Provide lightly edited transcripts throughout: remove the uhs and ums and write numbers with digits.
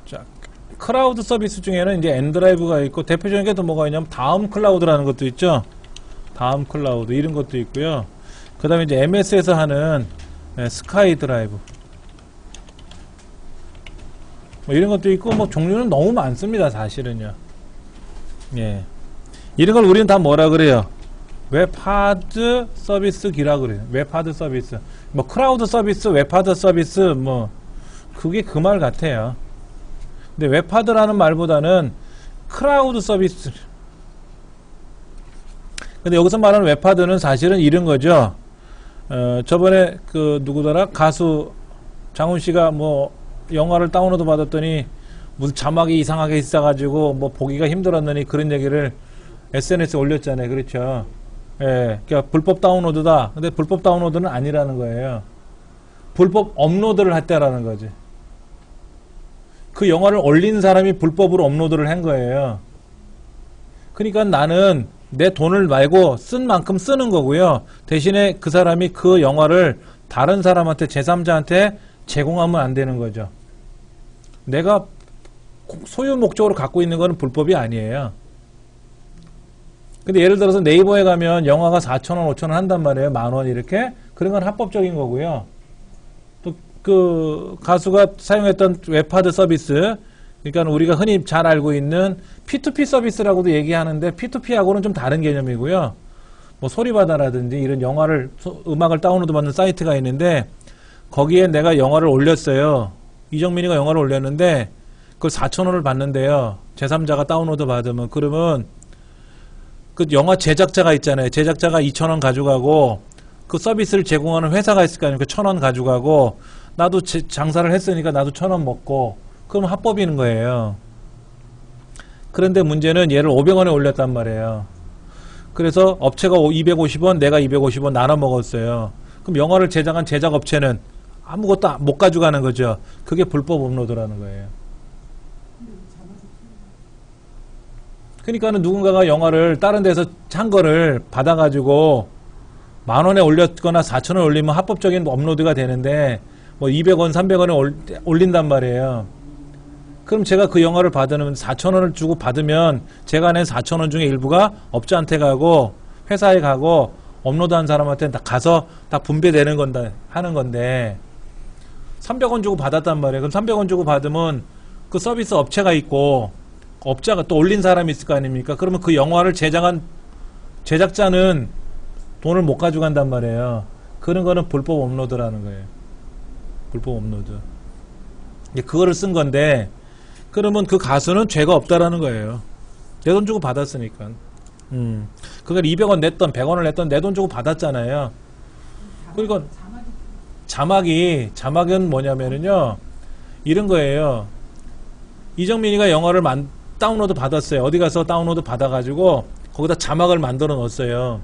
자, 클라우드 서비스 중에는 이제 엔드라이브가 있고, 대표적인 게 또 뭐가 있냐면 다음 클라우드라는 것도 있죠. 다음 클라우드 이런 것도 있고요. 그 다음에 이제 MS에서 하는 스카이 드라이브 뭐 이런 것도 있고, 뭐 종류는 너무 많습니다, 사실은요. 예, 이런 걸 우리는 다 뭐라 그래요? 웹하드 서비스기라 그래요. 웹하드 서비스, 뭐 클라우드 서비스, 웹하드 서비스, 뭐 그게 그 말 같아요. 근데 웹하드라는 말보다는 클라우드 서비스. 근데 여기서 말하는 웹하드는 사실은 이런 거죠. 저번에 그 누구더라? 가수 장훈 씨가 뭐 영화를 다운로드 받았더니 무슨 자막이 이상하게 있어가지고 뭐 보기가 힘들었느니 그런 얘기를 SNS에 올렸잖아요. 그렇죠? 예, 그러니까 불법 다운로드다. 근데 불법 다운로드는 아니라는 거예요. 불법 업로드를 했다라는 거지. 그 영화를 올린 사람이 불법으로 업로드를 한 거예요. 그러니까 나는 내 돈을 말고 쓴 만큼 쓰는 거고요. 대신에 그 사람이 그 영화를 다른 사람한테, 제3자한테 제공하면 안 되는 거죠. 내가 소유 목적으로 갖고 있는 거는 불법이 아니에요. 근데 예를 들어서 네이버에 가면 영화가 4,000원, 5,000원 한단 말이에요. 10,000원 이렇게. 그런 건 합법적인 거고요. 또 그 가수가 사용했던 웹하드 서비스, 그러니까 우리가 흔히 잘 알고 있는 P2P 서비스라고도 얘기하는데, P2P하고는 좀 다른 개념이고요. 뭐 소리바다라든지 이런 영화를, 음악을 다운로드 받는 사이트가 있는데, 거기에 내가 영화를 올렸어요. 이정민이가 영화를 올렸는데 그걸 4,000원을 받는데요. 제3자가 다운로드 받으면, 그러면 그 영화 제작자가 있잖아요. 제작자가 2,000원 가져가고, 그 서비스를 제공하는 회사가 있을 거 아닙니까? 1,000원 가져가고, 나도 장사를 했으니까 나도 1,000원 먹고, 그럼 합법인 거예요. 그런데 문제는 얘를 500원에 올렸단 말이에요. 그래서 업체가 250원, 내가 250원 나눠 먹었어요. 그럼 영화를 제작한 제작업체는 아무것도 못 가져가는 거죠. 그게 불법 업로드라는 거예요. 그러니까는 누군가가 영화를 다른 데서 한 거를 받아가지고 10,000원에 올렸거나 4,000원 올리면 합법적인 업로드가 되는데, 뭐 200원, 300원에 올린단 말이에요. 그럼 제가 그 영화를 받으면 4,000원을 주고 받으면 제가 낸 4,000원 중에 일부가 업자한테 가고 회사에 가고 업로드한 사람한테 다 가서 다 분배되는 건다 하는 건데, 300원 주고 받았단 말이에요. 그럼 300원 주고 받으면 그 서비스 업체가 있고 업자가 또 올린 사람이 있을 거 아닙니까? 그러면 그 영화를 제작한 제작자는 돈을 못 가져간단 말이에요. 그런 거는 불법 업로드라는 거예요. 불법 업로드. 그거를 쓴 건데, 그러면 그 가수는 죄가 없다라는 거예요. 내 돈 주고 받았으니까. 그걸 200원 냈던 100원을 냈던 내 돈 주고 받았잖아요. 그리고 자막은 뭐냐면은요, 이런 거예요. 이정민이가 영화를 다운로드 받았어요. 어디 가서 다운로드 받아가지고 거기다 자막을 만들어 넣었어요.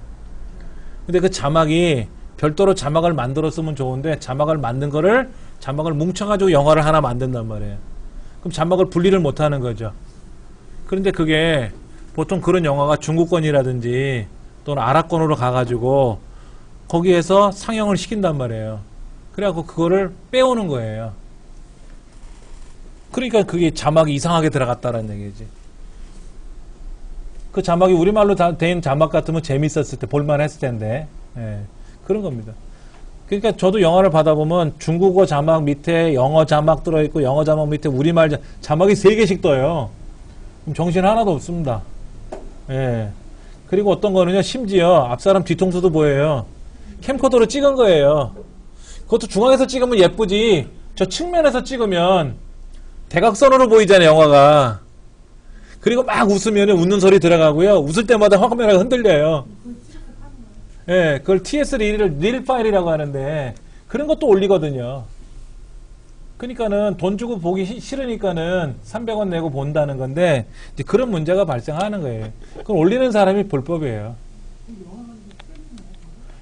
근데 그 자막이 별도로 자막을 만들었으면 좋은데, 자막을 만든 거를, 자막을 뭉쳐가지고 영화를 하나 만든단 말이에요. 그럼 자막을 분리를 못 하는 거죠. 그런데 그게 보통 그런 영화가 중국권이라든지 또는 아랍권으로 가가지고 거기에서 상영을 시킨단 말이에요. 그래갖고 그거를 빼오는 거예요. 그러니까 그게 자막이 이상하게 들어갔다는 얘기지. 그 자막이 우리말로 된 자막 같으면 재밌었을 때, 볼만 했을 텐데, 예, 그런 겁니다. 그러니까 저도 영화를 받아보면 중국어 자막 밑에 영어 자막 들어있고, 영어 자막 밑에 우리말 자막이 3개씩 떠요. 그럼 정신 하나도 없습니다. 예. 그리고 어떤 거는요, 심지어 앞사람 뒤통수도 보여요. 캠코더로 찍은 거예요. 그것도 중앙에서 찍으면 예쁘지, 저 측면에서 찍으면 대각선으로 보이잖아요, 영화가. 그리고 막 웃으면 웃는 소리 들어가고요. 웃을 때마다 화면이 흔들려요. 예, 그걸 TS 릴 파일이라고 하는데, 그런 것도 올리거든요. 그러니까는 돈 주고 보기 싫으니까는 300원 내고 본다는 건데, 이제 그런 문제가 발생하는 거예요. 그걸 올리는 사람이 불법이에요.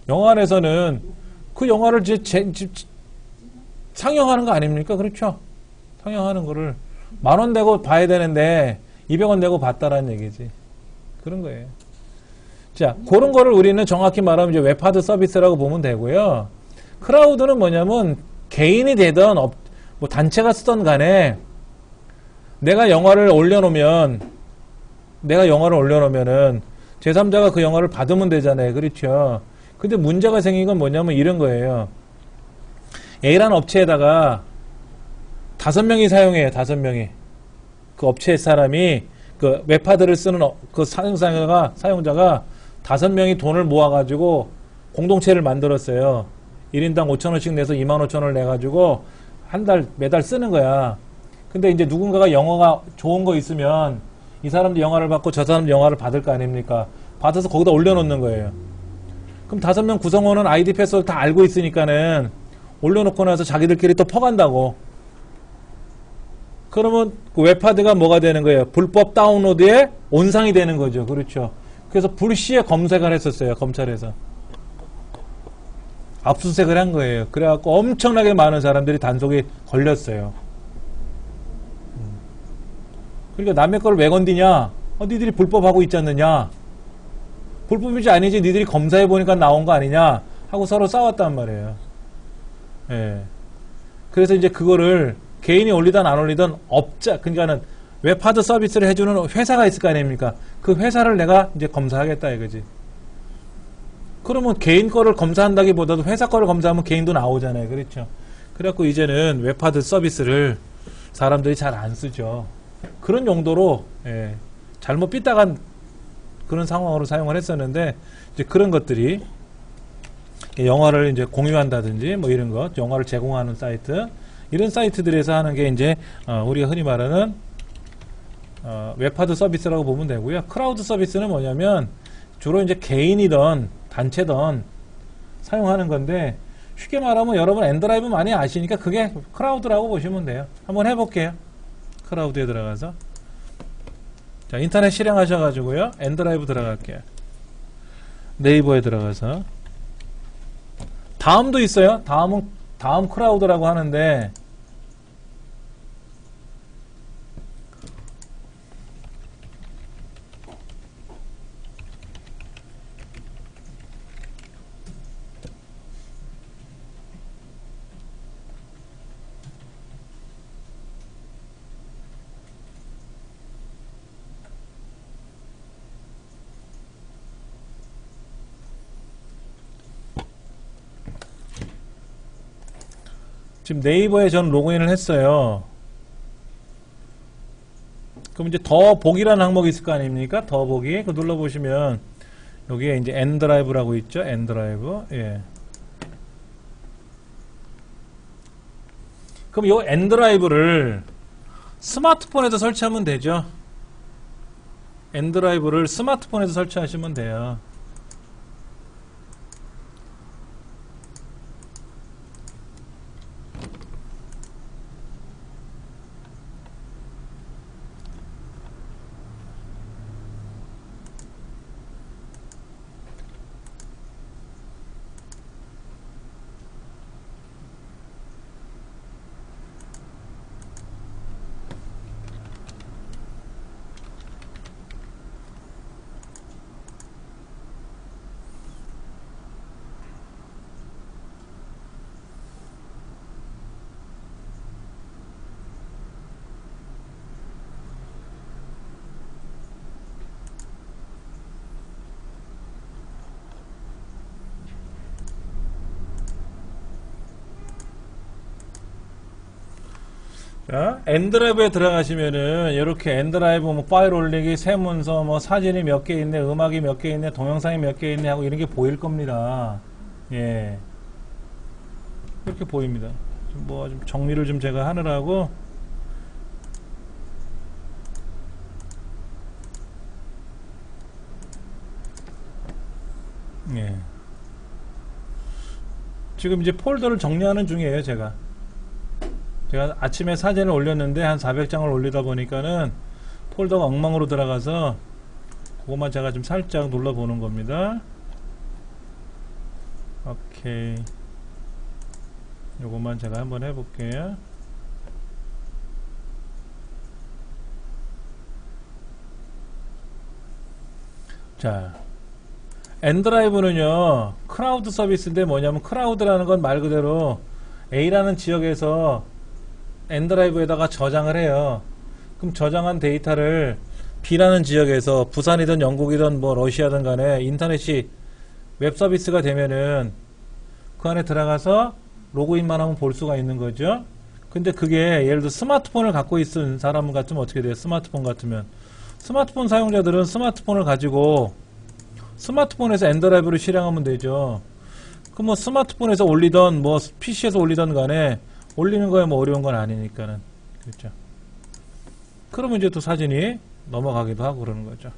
영화관에서는 그 영화를 상영하는 거 아닙니까? 그렇죠? 상영하는 거를 10,000원 내고 봐야 되는데 200원 내고 봤다라는 얘기지. 그런 거예요. 자, 그런 거를 우리는 정확히 말하면 이제 웹하드 서비스라고 보면 되고요. 클라우드는 뭐냐면 개인이 되든 뭐 단체가 쓰던 간에 내가 영화를 올려놓으면은 제3자가 그 영화를 받으면 되잖아요. 그렇죠? 근데 문제가 생긴 건 뭐냐면 이런 거예요. A라는 업체에다가 5명이 사용해요. 5명이. 그 업체 사람이 그 웹하드를 쓰는 그 사용자가 5명이 돈을 모아가지고 공동체를 만들었어요. 1인당 5,000원씩 내서 25,000원을 내가지고 매달 쓰는 거야. 근데 이제 누군가가 영화가 좋은 거 있으면 이 사람도 영화를 받고 저 사람도 영화를 받을 거 아닙니까? 받아서 거기다 올려놓는 거예요. 그럼 5명 구성원은 아이디 패스워드 다 알고 있으니까는 올려놓고 나서 자기들끼리 또 퍼간다고. 그러면 그 웹하드가 뭐가 되는 거예요? 불법 다운로드의 온상이 되는 거죠. 그렇죠. 그래서 불시에 검색을 했었어요. 검찰에서. 압수수색을 한 거예요. 그래갖고 엄청나게 많은 사람들이 단속에 걸렸어요. 그러니까 남의 거를 왜 건드냐? 니들이 불법하고 있지 않느냐? 불법이지 아니지 니들이 검사해보니까 나온 거 아니냐? 하고 서로 싸웠단 말이에요. 예. 그래서 이제 그거를 개인이 올리든 안 올리든 그러니까는 웹하드 서비스를 해주는 회사가 있을 거 아닙니까? 그 회사를 내가 이제 검사하겠다 이거지. 그러면 개인 거를 검사한다기보다도 회사 거를 검사하면 개인도 나오잖아요. 그렇죠? 그래갖고 이제는 웹하드 서비스를 사람들이 잘 안 쓰죠. 그런 용도로, 예, 잘못 삐딱한 그런 상황으로 사용을 했었는데, 이제 그런 것들이 영화를 이제 공유한다든지 뭐 이런 것, 영화를 제공하는 사이트, 이런 사이트들에서 하는 게 이제 우리가 흔히 말하는 웹하드 서비스라고 보면 되고요. 크라우드 서비스는 뭐냐면 주로 이제 개인이든 단체든 사용하는 건데, 쉽게 말하면 여러분 엔드라이브 많이 아시니까 그게 크라우드라고 보시면 돼요. 한번 해볼게요. 크라우드에 들어가서, 자, 인터넷 실행하셔가지고요, 엔드라이브 들어갈게요. 네이버에 들어가서 다음도 있어요. 다음 크라우드라고 하는데, 지금 네이버에 전 로그인을 했어요. 그럼 이제 더 보기라는 항목이 있을 거 아닙니까? 더 보기. 그 눌러보시면 여기에 이제 엔드라이브라고 있죠. 엔드라이브. 예. 그럼 이 엔드라이브를 스마트폰에서 설치하면 되죠. 엔드라이브를 스마트폰에서 설치하시면 돼요. 자, 엔드라이브에 들어가시면은 이렇게 엔드라이브 뭐 파일 올리기, 세문서, 뭐 사진이 몇 개 있네, 음악이 몇 개 있네, 동영상이 몇 개 있네 하고 이런 게 보일 겁니다. 예, 이렇게 보입니다. 좀 정리를 좀 제가 하느라고, 예, 지금 이제 폴더를 정리하는 중이에요. 제가 아침에 사진을 올렸는데 한 400장을 올리다 보니까는 폴더가 엉망으로 들어가서 그것만 제가 좀 살짝 눌러보는 겁니다. 오케이, 요것만 제가 한번 해볼게요. 자, 엔드라이브는요 크라우드 서비스인데 뭐냐면, 크라우드라는 건 말 그대로 A라는 지역에서 엔드라이브에다가 저장을 해요. 그럼 저장한 데이터를 B라는 지역에서 부산이든 영국이든 뭐 러시아든 간에 인터넷이 웹 서비스가 되면은 그 안에 들어가서 로그인만 하면 볼 수가 있는 거죠. 근데 그게 예를 들어 스마트폰을 갖고 있는 사람 같으면 어떻게 돼요? 스마트폰 같으면 스마트폰 사용자들은 스마트폰을 가지고 스마트폰에서 엔드라이브를 실행하면 되죠. 그 뭐 스마트폰에서 올리던 뭐 PC에서 올리던 간에 올리는 거에 뭐 어려운 건 아니니까는. 그렇죠. 그러면 이제 또 사진이 넘어가기도 하고 그러는 거죠.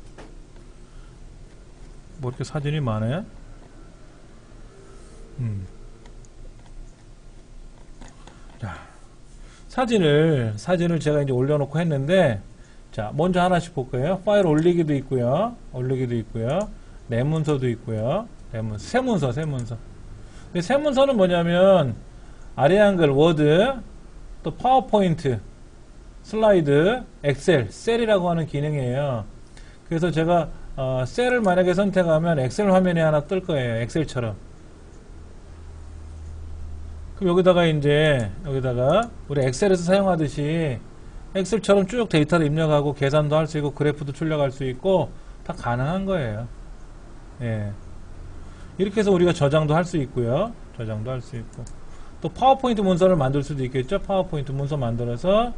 뭐 이렇게 사진이 많아요? 자, 사진을 제가 이제 올려놓고 했는데, 자, 먼저 하나씩 볼까요? 파일 올리기도 있고요. 내 문서도 있고요. 새 문서. 근데 새 문서는 뭐냐면, 아래 한글, 워드, 또 파워포인트, 슬라이드, 엑셀, 셀이라고 하는 기능이에요. 그래서 제가 셀을 만약에 선택하면 엑셀 화면이 하나 뜰 거예요. 엑셀처럼. 그럼 여기다가 우리 엑셀에서 사용하듯이 엑셀처럼 쭉 데이터를 입력하고 계산도 할 수 있고 그래프도 출력할 수 있고 다 가능한 거예요. 예. 이렇게 해서 우리가 저장도 할 수 있고요. 또 파워포인트 문서를 만들 수도 있겠죠. 파워포인트 문서 만들어서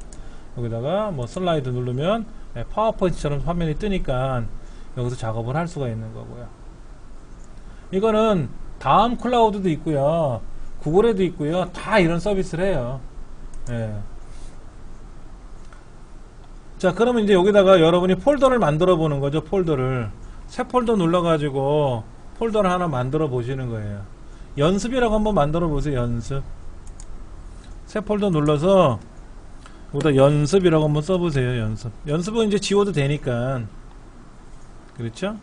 여기다가 뭐 슬라이드 누르면 파워포인트처럼 화면이 뜨니까 여기서 작업을 할 수가 있는 거고요. 이거는 다음 클라우드도 있고요. 구글에도 있고요. 다 이런 서비스를 해요. 예. 자, 그러면 이제 여기다가 여러분이 폴더를 만들어 보는 거죠. 새 폴더 눌러가지고 폴더를 하나 만들어 보시는 거예요. 연습이라고 한번 만들어 보세요. 연습. 새 폴더 눌러서 여기다 연습이라고 한번 써보세요. 연습은 이제 지워도 되니까. 그렇죠?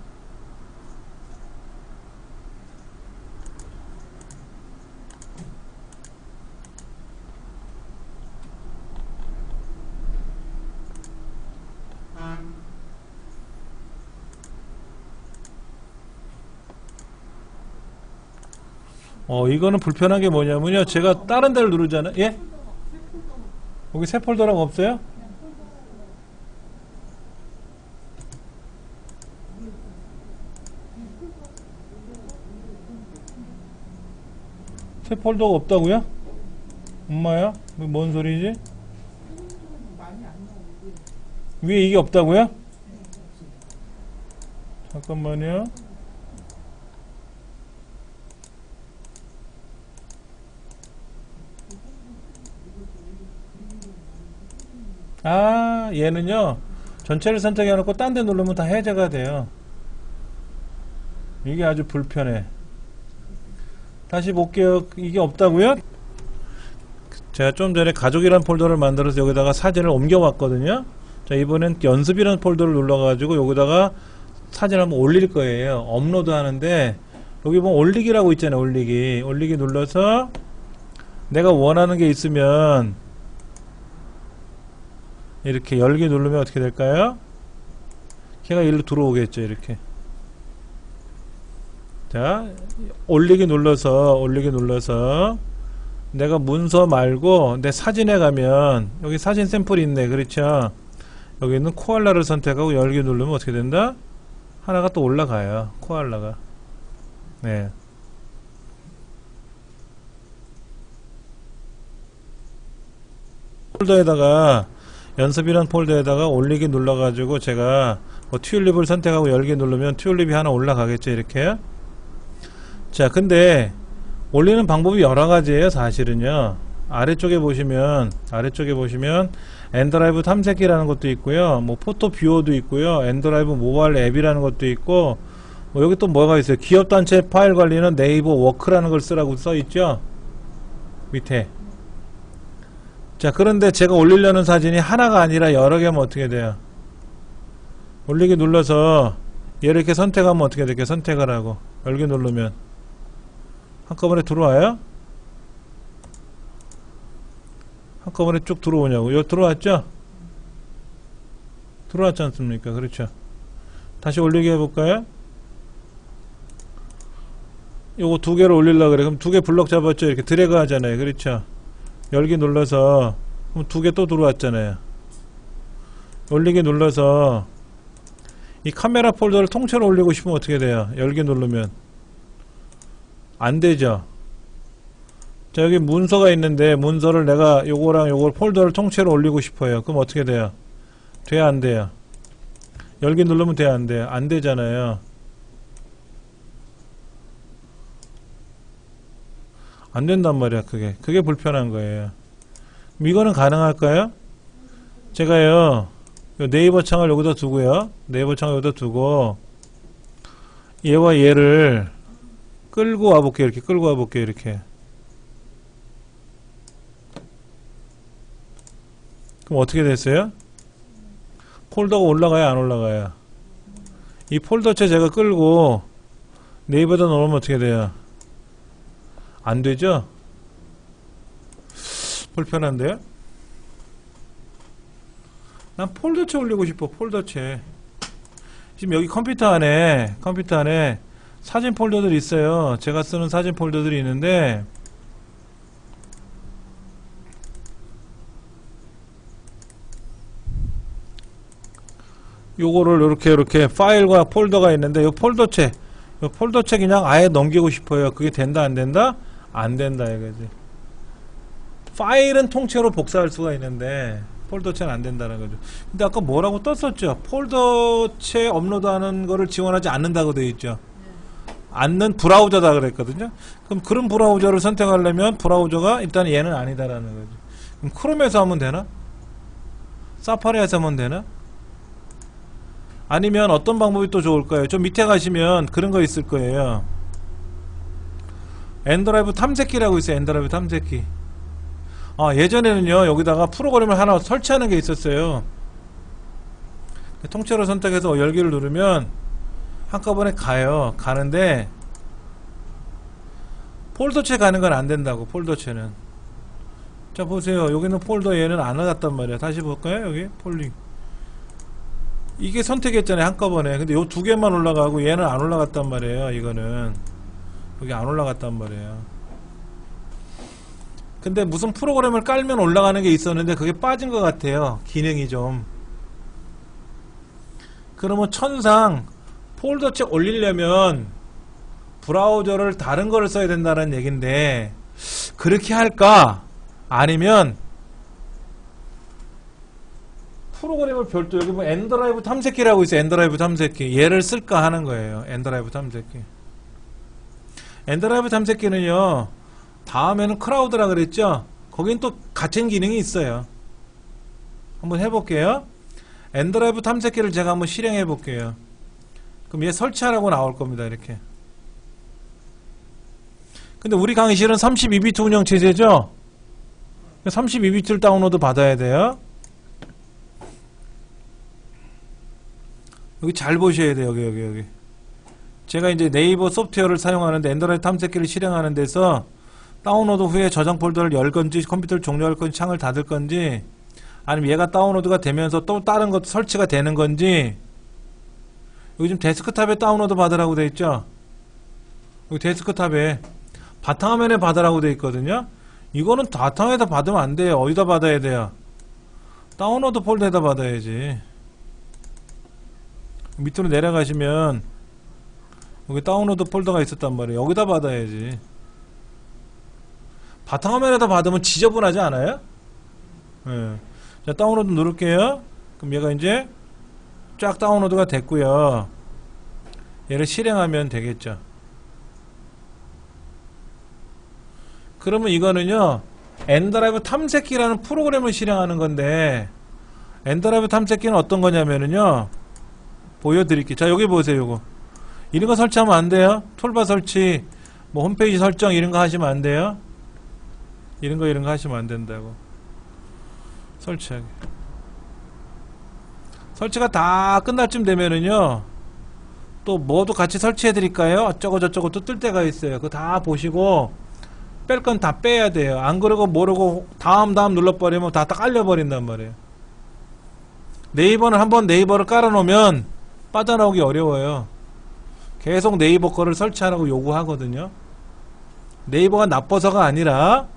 이거는 불편한 게 뭐냐면요. 제가 다른 데를 누르잖아요. 예? 여기 새 폴더라고 없어요? 새 폴더가 없다고요? 엄마야? 뭔 소리지? 위에 이게 없다고요? 잠깐만요. 얘는요, 전체를 선택해놓고 딴 데 누르면 다 해제가 돼요. 이게 아주 불편해. 다시 볼게요. 이게 없다고요? 제가 좀 전에 가족이란 폴더를 만들어서 여기다가 사진을 옮겨왔거든요. 자, 이번엔 연습이라는 폴더를 눌러가지고 여기다가 사진을 한번 올릴 거예요. 업로드 하는데, 여기 보면 올리기라고 있잖아요. 올리기 눌러서 내가 원하는 게 있으면 이렇게 열기 누르면 어떻게 될까요? 걔가 일로 들어오겠죠. 이렇게. 자, 올리기 눌러서 내가 문서 말고 내 사진에 가면 여기 사진 샘플이 있네. 그렇죠? 여기 있는 코알라를 선택하고 열기 누르면 어떻게 된다? 하나가 또 올라가요. 코알라가. 네. 폴더에다가 연습이란 폴더에다가 올리기 눌러가지고 제가 뭐 튤립을 선택하고 열기 누르면 튤립이 하나 올라가겠죠. 이렇게. 자, 근데 올리는 방법이 여러 가지예요. 사실은요. 아래쪽에 보시면 엔드라이브 탐색기라는 것도 있고요. 뭐 포토 뷰어도 있고요. 엔드라이브 모바일 앱이라는 것도 있고, 뭐 여기 또 뭐가 있어요. 기업단체 파일 관리는 네이버 워크라는 걸 쓰라고 써있죠. 밑에. 자, 그런데 제가 올리려는 사진이 하나가 아니라 여러 개면 어떻게 돼요? 올리기 눌러서 얘를 이렇게 선택하면 어떻게 될게요? 선택을 하고 열기 누르면 한꺼번에 들어와요? 한꺼번에 쭉 들어오냐고. 여기 들어왔죠? 들어왔지 않습니까? 그렇죠. 다시 올리기 해볼까요? 요거 두 개를 올리려고 그래. 그럼 두 개 블럭 잡았죠? 이렇게 드래그 하잖아요. 그렇죠? 열기 눌러서 그럼 두 개 또 들어왔잖아요. 올리기 눌러서 이 카메라 폴더를 통째로 올리고 싶으면 어떻게 돼요? 열기 누르면 안 되죠. 자, 여기 문서가 있는데 문서를 내가 요거랑 요걸 폴더를 통째로 올리고 싶어요. 그럼 어떻게 돼요? 돼야 안 돼요? 열기 누르면 돼야 안 돼요? 안 되잖아요. 안 된단 말이야. 그게 불편한 거예요. 이거는 가능할까요? 제가요 요 네이버 창을 여기다 두고요, 네이버 창을 여기다 두고 얘와 얘를 끌고 와볼게요. 이렇게 끌고 와볼게요. 이렇게. 그럼 어떻게 됐어요? 폴더가 올라가요, 안 올라가요? 이 폴더체 제가 끌고 네이버에다 넣으면 어떻게 돼요? 안 되죠? 불편한데요? 난 폴더체 올리고 싶어. 폴더체. 지금 여기 컴퓨터 안에 사진 폴더들이 있어요. 제가 쓰는 사진 폴더들이 있는데 요거를 이렇게 파일과 폴더가 있는데 요 폴더체 그냥 아예 넘기고 싶어요. 그게 된다 안 된다? 안 된다 이거지. 파일은 통째로 복사할 수가 있는데 폴더체는 안 된다는 거죠. 근데 아까 뭐라고 떴었죠? 폴더체 업로드하는 거를 지원하지 않는다고 되어 있죠. 않는 브라우저다 그랬거든요. 그럼 그런 브라우저를 선택하려면 브라우저가 일단 얘는 아니다라는 거죠. 그럼 크롬에서 하면 되나? 사파리에서 하면 되나? 아니면 어떤 방법이 또 좋을까요? 좀 밑에 가시면 그런 거 있을 거예요. 엔드라이브 탐색기라고 있어요. 엔드라이브 탐색기. 예전에는요 여기다가 프로그램을 하나 설치하는 게 있었어요. 통째로 선택해서 열기를 누르면 한꺼번에 가는데 폴더체 가는 건 안 된다고. 폴더체는 자 보세요. 여기는 폴더 얘는 안 나갔단 말이야. 다시 볼까요? 여기 폴링 이게 선택했잖아요 한꺼번에. 근데 요 두 개만 올라가고 얘는 안 올라갔단 말이에요. 이거는 여기 안 올라갔단 말이에요. 근데 무슨 프로그램을 깔면 올라가는 게 있었는데 그게 빠진 것 같아요. 기능이 좀. 그러면 천상 폴더체 올리려면 브라우저를 다른 거를 써야 된다는 얘긴데 그렇게 할까? 아니면 프로그램을 별도 여기 뭐 엔드라이브 탐색기라고 있어요. 엔드라이브 탐색기 얘를 쓸까 하는 거예요. 엔드라이브 탐색기. 엔드라이브 탐색기는요 다음에는 크라우드라 그랬죠. 거긴 또 같은 기능이 있어요. 한번 해볼게요. 엔드라이브 탐색기를 제가 한번 실행해 볼게요. 그럼 얘 설치하라고 나올 겁니다. 이렇게. 근데 우리 강의실은 32비트 운영 체제죠. 32비트를 다운로드 받아야 돼요. 여기 잘 보셔야 돼요. 여기. 제가 이제 네이버 소프트웨어를 사용하는데 엔드라이브 탐색기를 실행하는 데서 다운로드 후에 저장 폴더를 열 건지 컴퓨터를 종료할 건지 창을 닫을 건지 아니면 얘가 다운로드가 되면서 또 다른 것 설치가 되는 건지. 여기 지금 데스크탑에 다운로드 받으라고 되어 있죠. 여기 데스크탑에 바탕화면에 받으라고 되어 있거든요. 이거는 바탕에다 받으면 안 돼요. 어디다 받아야 돼요? 다운로드 폴더에다 받아야지. 밑으로 내려가시면 여기 다운로드 폴더가 있었단 말이에요. 여기다 받아야지. 바탕화면에다 받으면 지저분하지 않아요? 네. 자, 다운로드 누를게요. 그럼 얘가 이제 쫙 다운로드가 됐고요. 얘를 실행하면 되겠죠. 그러면 이거는요 엔드라이브 탐색기라는 프로그램을 실행하는 건데 엔드라이브 탐색기는 어떤 거냐면은요 보여드릴게요. 자, 여기 보세요. 요거 이런 거 설치하면 안 돼요. 툴바 설치 뭐 홈페이지 설정 이런 거 하시면 안 돼요. 이런 거 하시면 안 된다고. 설치하기. 설치가 다 끝날 쯤 되면은요 또 뭐도 같이 설치해 드릴까요? 어쩌고 저쩌고 또 뜰 때가 있어요. 그거 다 보시고 뺄 건 다 빼야 돼요. 안 그러고 모르고 다음 눌러버리면 다 깔려 버린단 말이에요. 네이버는 한번 네이버를 깔아 놓으면 빠져나오기 어려워요. 계속 네이버 거를 설치하라고 요구하거든요. 네이버가 나빠서가 아니라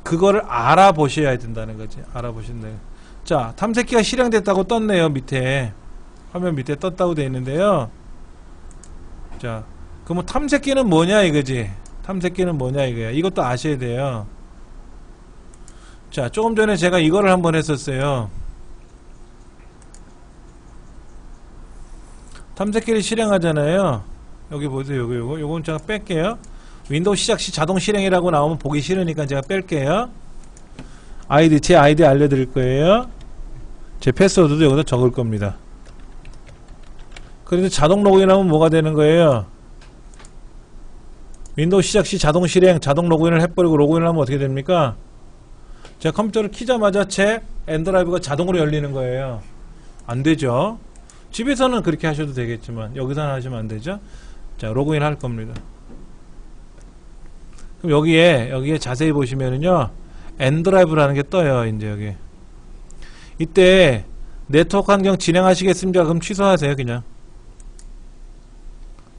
그거를 알아보셔야 된다는 거지. 알아보신다. 자, 탐색기가 실행됐다고 떴네요. 밑에 화면 밑에 떴다고 되어 있는데요. 자, 그러면 탐색기는 뭐냐 이거지. 탐색기는 뭐냐 이거야. 이것도 아셔야 돼요. 자, 조금 전에 제가 이거를 한번 했었어요. 탐색기를 실행하잖아요. 여기 보세요. 요건 제가 뺄게요. 윈도우 시작 시 자동 실행이라고 나오면 보기 싫으니까 제가 뺄게요. 제 아이디 알려드릴 거예요. 제 패스워드도 여기다 적을 겁니다. 그런데 자동 로그인하면 뭐가 되는 거예요? 윈도우 시작 시 자동 실행, 자동 로그인을 해버리고 로그인을 하면 어떻게 됩니까? 제가 컴퓨터를 키자마자 제 엔드라이브가 자동으로 열리는 거예요. 안 되죠. 집에서는 그렇게 하셔도 되겠지만 여기서는 하시면 안 되죠. 자, 로그인 할 겁니다. 그럼 여기에 자세히 보시면은요, 엔드라이브라는 게 떠요. 이제 여기. 이때 네트워크 환경 진행하시겠습니까? 그럼 취소하세요, 그냥.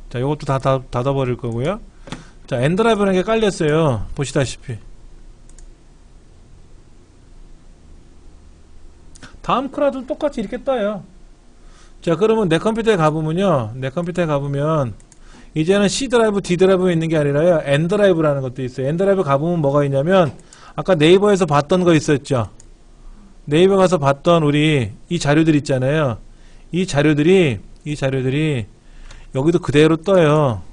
자, 요것도 다 닫아버릴 거고요. 자, 엔드라이브라는 게 깔렸어요. 보시다시피. 다음 크라도 똑같이 이렇게 떠요. 자, 그러면 내 컴퓨터에 가보면요. 내 컴퓨터에 가보면 이제는 C 드라이브, D 드라이브에 있는 게 아니라요. N 드라이브라는 것도 있어요. N 드라이브 가보면 뭐가 있냐면 아까 네이버에서 봤던 거 있었죠. 네이버 가서 봤던 우리 이 자료들 있잖아요. 이 자료들이 여기도 그대로 떠요.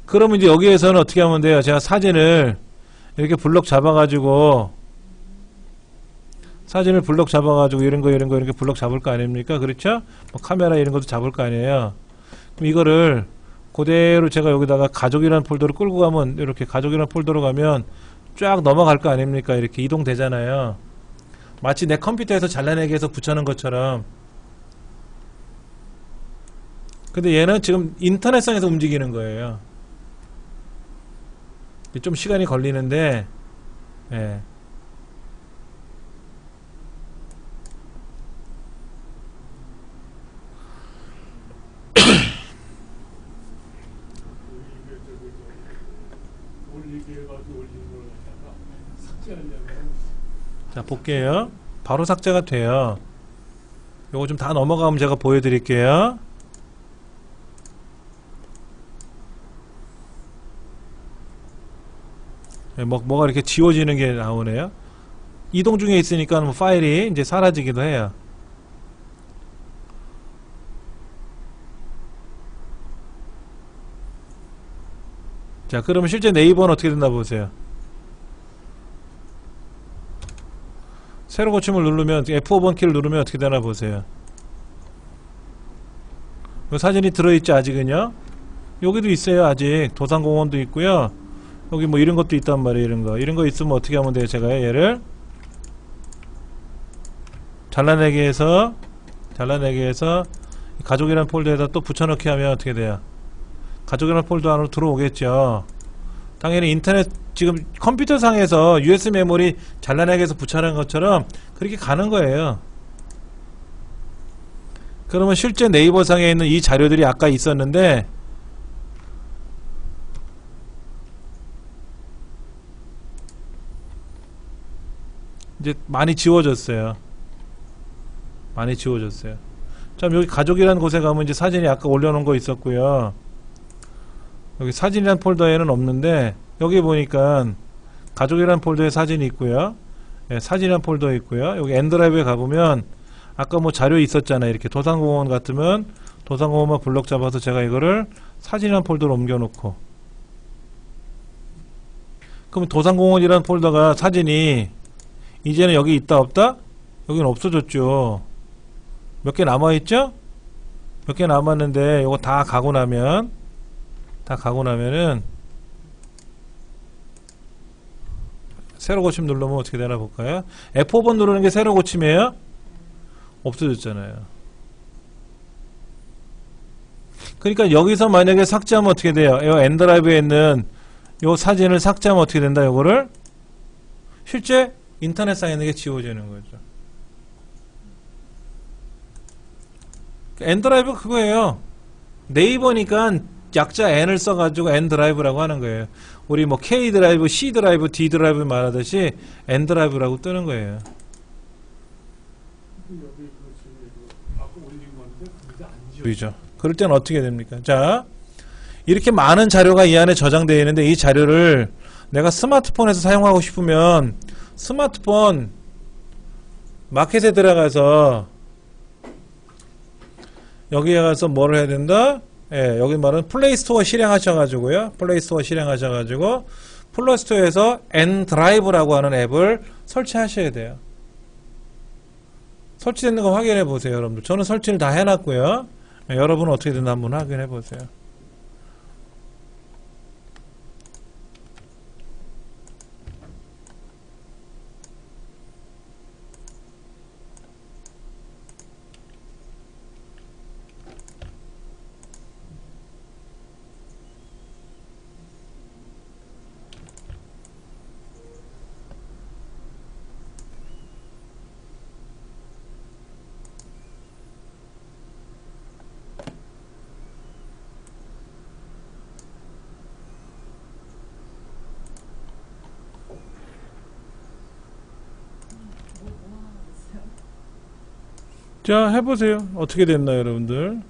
그러면 이제 여기에서는 어떻게 하면 돼요? 제가 사진을 이렇게 블럭 잡아가지고 이런 거 이렇게 블럭 잡을 거 아닙니까? 그렇죠? 뭐 카메라 이런 것도 잡을 거 아니에요. 그럼 이거를 그대로 제가 여기다가 가족이라는 폴더로 끌고 가면, 이렇게 가족이라는 폴더로 가면 쫙 넘어갈 거 아닙니까? 이렇게 이동되잖아요. 마치 내 컴퓨터에서 잘라내기 해서 붙여놓은 것처럼. 근데 얘는 지금 인터넷상에서 움직이는 거예요. 좀 시간이 걸리는데, 예. 자, 볼게요. 바로 삭제가 돼요. 요거 좀 다 넘어가면 제가 보여드릴게요. 네, 뭐가 이렇게 지워지는 게 나오네요. 이동 중에 있으니까 뭐 파일이 이제 사라지기도 해요. 자, 그러면 실제 네이버는 어떻게 된다 보세요. 새로 고침을 누르면, F5번 키를 누르면 어떻게 되나 보세요. 요 사진이 들어있죠, 아직은요? 여기도 있어요, 아직. 도산공원도 있고요. 여기 뭐 이런 것도 있단 말이에요, 이런 거 있으면 어떻게 하면 돼요, 제가 얘를 잘라내기 해서 가족이라는 폴더에다 또 붙여넣기 하면 어떻게 돼요? 가족이라는 폴더 안으로 들어오겠죠. 당연히 인터넷, 지금 컴퓨터 상에서 USB 메모리 잘라내기 해서 붙여넣은 것처럼 그렇게 가는 거예요. 그러면 실제 네이버 상에 있는 이 자료들이 아까 있었는데, 이제 많이 지워졌어요. 자, 여기 가족이라는 곳에 가면 이제 사진이 아까 올려놓은 거 있었고요. 여기 사진이라는 폴더에는 없는데, 여기 보니까 가족이라는 폴더에 사진이 있고요. 예, 사진이라는 폴더 있고요. 여기 엔드라이브에 가보면 아까 뭐 자료 있었잖아요. 이렇게 도산공원 같으면 도산공원만 블럭 잡아서 제가 이거를 사진이라는 폴더로 옮겨놓고, 그럼 도산공원이라는 폴더가 사진이 이제는 여기 있다 없다? 여기는 없어졌죠. 몇 개 남아있죠? 몇 개 남았는데 이거 다 가고 나면은 새로 고침 누르면 어떻게 되나 볼까요? F5번 누르는 게 새로 고침이에요? 없어졌잖아요. 그러니까 여기서 만약에 삭제하면 어떻게 돼요? 이 엔드라이브에 있는 요 사진을 삭제하면 어떻게 된다? 요거를 실제 인터넷상에 있는 게 지워지는 거죠. 엔드라이브 그거예요. 네이버니까 약자 N을 써가지고 N 드라이브라고 하는 거예요. 우리 뭐 K 드라이브, C 드라이브, D 드라이브 말하듯이 N 드라이브라고 뜨는 거예요. 보이죠? 그럴 때는 어떻게 됩니까? 자, 이렇게 많은 자료가 이 안에 저장되어 있는데 이 자료를 내가 스마트폰에서 사용하고 싶으면 스마트폰 마켓에 들어가서 여기에 가서 뭐를 해야 된다? 예, 여기 말은 플레이스토어 실행하셔가지고요. 플레이스토어 실행하셔가지고 플레이스토어에서 N드라이브라고 하는 앱을 설치하셔야 돼요. 설치되는 거 확인해 보세요, 여러분들. 저는 설치를 다 해놨고요. 예, 여러분은 어떻게 됐나 한번 확인해 보세요. 자, 해보세요. 어떻게 됐나요, 여러분들?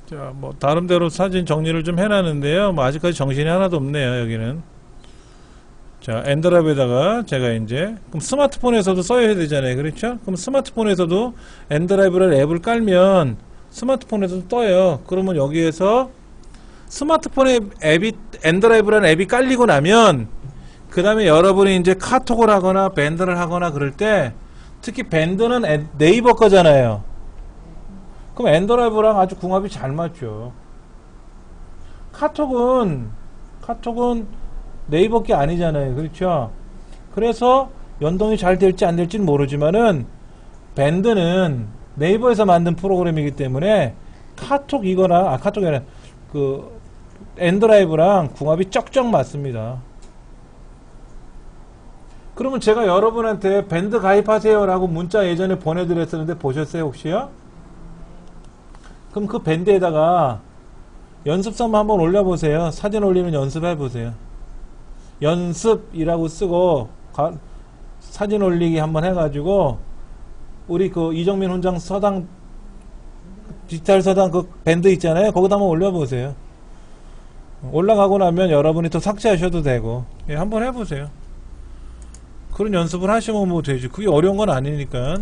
자, 뭐 나름대로 사진 정리를 좀 해놨는데요. 뭐 아직까지 정신이 하나도 없네요, 여기는. 자, 엔드라이브에다가 제가 이제 그럼 스마트폰에서도 써야 되잖아요, 그렇죠? 그럼 스마트폰에서도 엔드라이브라는 앱을 깔면 스마트폰에서도 떠요. 그러면 여기에서 스마트폰에 앱이 엔드라이브라는 앱이 깔리고 나면 그 다음에 여러분이 이제 카톡을 하거나 밴드를 하거나 그럴 때 특히 밴드는 네이버 거잖아요. 그럼 엔드라이브랑 아주 궁합이 잘 맞죠. 카톡은 네이버 게 아니잖아요, 그렇죠? 그래서 연동이 잘 될지 안 될지는 모르지만은 밴드는 네이버에서 만든 프로그램이기 때문에 카톡이거나 카톡이 아니라 그 엔드라이브랑 궁합이 쩍쩍 맞습니다. 그러면 제가 여러분한테 밴드 가입하세요 라고 문자 예전에 보내드렸었는데 보셨어요 혹시요? 그럼 그 밴드에다가 연습섬 한번 올려보세요. 사진 올리는 연습 해보세요. 연습이라고 쓰고 사진 올리기 한번 해가지고 우리 그 이정민 훈장 서당 디지털 서당 그 밴드 있잖아요. 거기다 한번 올려보세요. 올라가고 나면 여러분이 또 삭제하셔도 되고 예, 한번 해보세요. 그런 연습을 하시면 뭐 되지. 그게 어려운 건 아니니까.